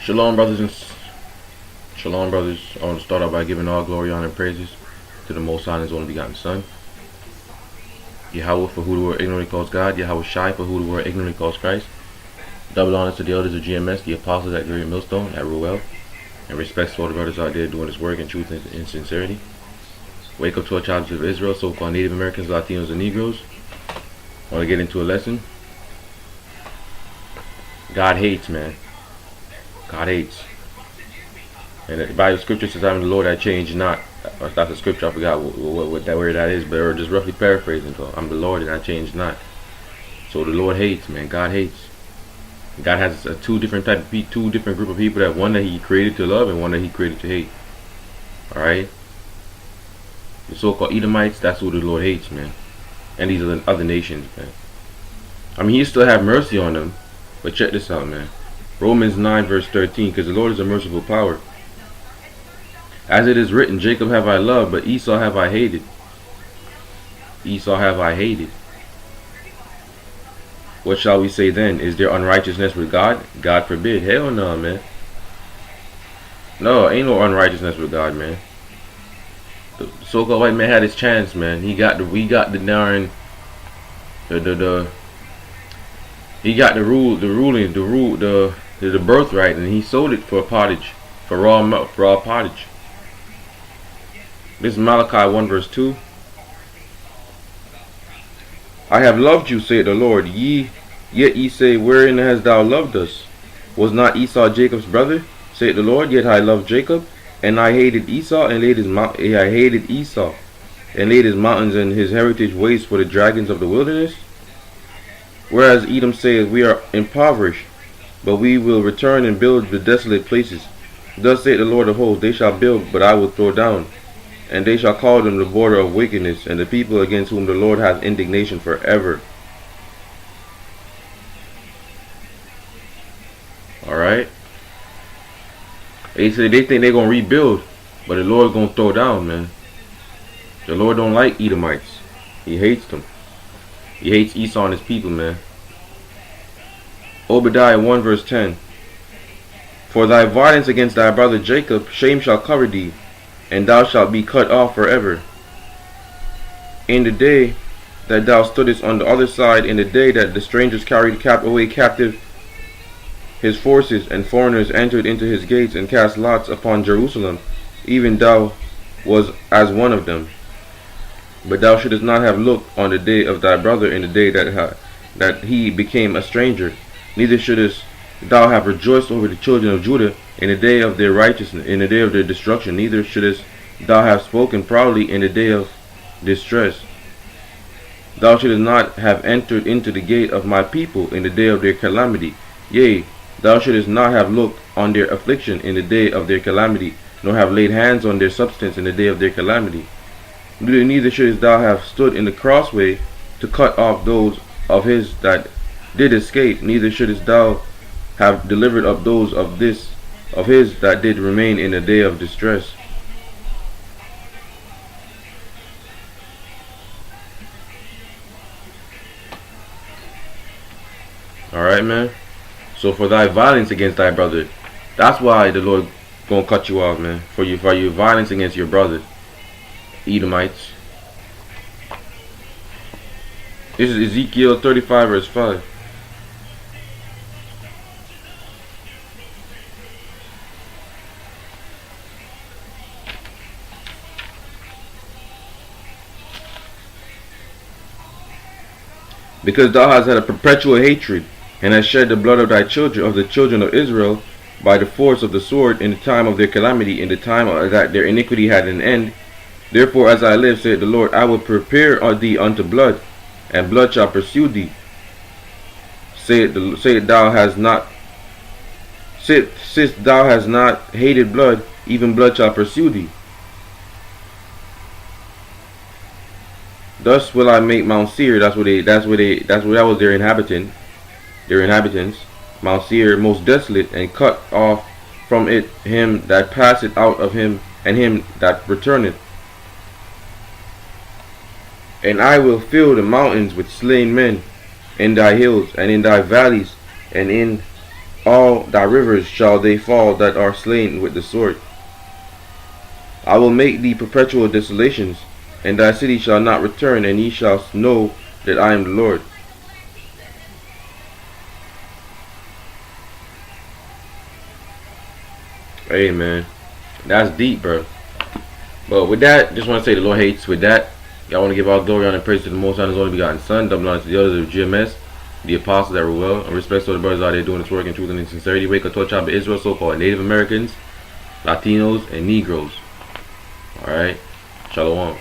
Shalom, brothers and shalom, brothers. I want to start out by giving all glory, honor, and praises to the Most High and His only begotten Son, Yahweh, for who the world ignorantly calls God, Yahweh Shai, for who the world ignorantly calls Christ. Double honors to the elders of GMS, the apostles at Great Millstone, at Ruel, and respects to all the brothers out there doing this work in truth and sincerity. Wake up to our tribes of Israel, so-called Native Americans, Latinos, and Negroes. I want to get into a lesson. God hates, man. God hates. And the Bible scripture says, I'm the Lord, I change not. That's a scripture, I forgot what that word that is, but or just roughly paraphrasing. So I'm the Lord and I change not. So the Lord hates, man. God hates. God has two different group of people, that one that He created to love and one that He created to hate. Alright? The so-called Edomites, that's who the Lord hates, man. And these are the other nations, man. I mean, He still have mercy on them. But check this out, man. Romans 9 verse 13, because the Lord is a merciful power. As it is written, Jacob have I loved, but Esau have I hated. Esau have I hated. What shall we say then? Is there unrighteousness with God? God forbid. Hell no, man. No, ain't no unrighteousness with God, man. The so-called white man had his chance, man. He got the darn the birthright, and he sold it for pottage, for raw pottage. This is Malachi 1 verse 2. I have loved you, saith the Lord. Yet ye say, wherein hast thou loved us? Was not Esau Jacob's brother, saith the Lord? Yet I loved Jacob, and I hated Esau, and laid his mountains and his heritage waste for the dragons of the wilderness. Whereas Edom saith, we are impoverished, but we will return and build the desolate places. Thus saith the Lord of hosts, they shall build, but I will throw down. And they shall call them the border of wickedness, and the people against whom the Lord hath indignation forever. Alright? They think they're going to rebuild, but the Lord's going to throw down, man. The Lord don't like Edomites. He hates them. He hates Esau and his people, man. Obadiah 1 verse 10. For thy violence against thy brother Jacob, shame shall cover thee, and thou shalt be cut off forever. In the day that thou stoodest on the other side, in the day that the strangers carried away captive his forces, and foreigners entered into his gates, and cast lots upon Jerusalem, even thou was as one of them. But thou shouldest not have looked on the day of thy brother, in the day that he became a stranger. Neither shouldest thou have rejoiced over the children of Judah in the day of their righteousness, in the day of their destruction. Neither shouldest thou have spoken proudly in the day of distress. Thou shouldest not have entered into the gate of my people in the day of their calamity. Yea, thou shouldest not have looked on their affliction in the day of their calamity, nor have laid hands on their substance in the day of their calamity. Neither shouldest thou have stood in the crossway to cut off those of his that did escape. Neither shouldest thou have delivered up those of his that did remain in the day of distress. Alright, man. So for thy violence against thy brother, that's why the Lord gonna cut you off, man. For your violence against your brother, Edomites. This is Ezekiel 35 verse 5. Because thou hast had a perpetual hatred, and hast shed the blood of the children of Israel, by the force of the sword, in the time of their calamity, in the time that their iniquity had an end. Therefore, as I live, saith the Lord, I will prepare thee unto blood, and blood shall pursue thee. Since thou hast not hated blood, even blood shall pursue thee. Thus will I make Mount Seir, that was their inhabitants, Mount Seir most desolate, and cut off from it him that passeth out of him, and him that returneth. And I will fill the mountains with slain men, in thy hills, and in thy valleys, and in all thy rivers shall they fall that are slain with the sword. I will make thee perpetual desolations, and thy city shall not return, and ye shall know that I am the Lord. Hey man, that's deep, bro. But with that, just want to say the Lord hates. With that, y'all want to give all glory, honor, and praise to the Most High, His only begotten Son, double honor to the others of GMS, the apostles that were well, and respect to the brothers out there doing this work in truth and in sincerity. Wake up to a child of Israel, so-called Native Americans, Latinos, and Negroes. Alright? Shalom.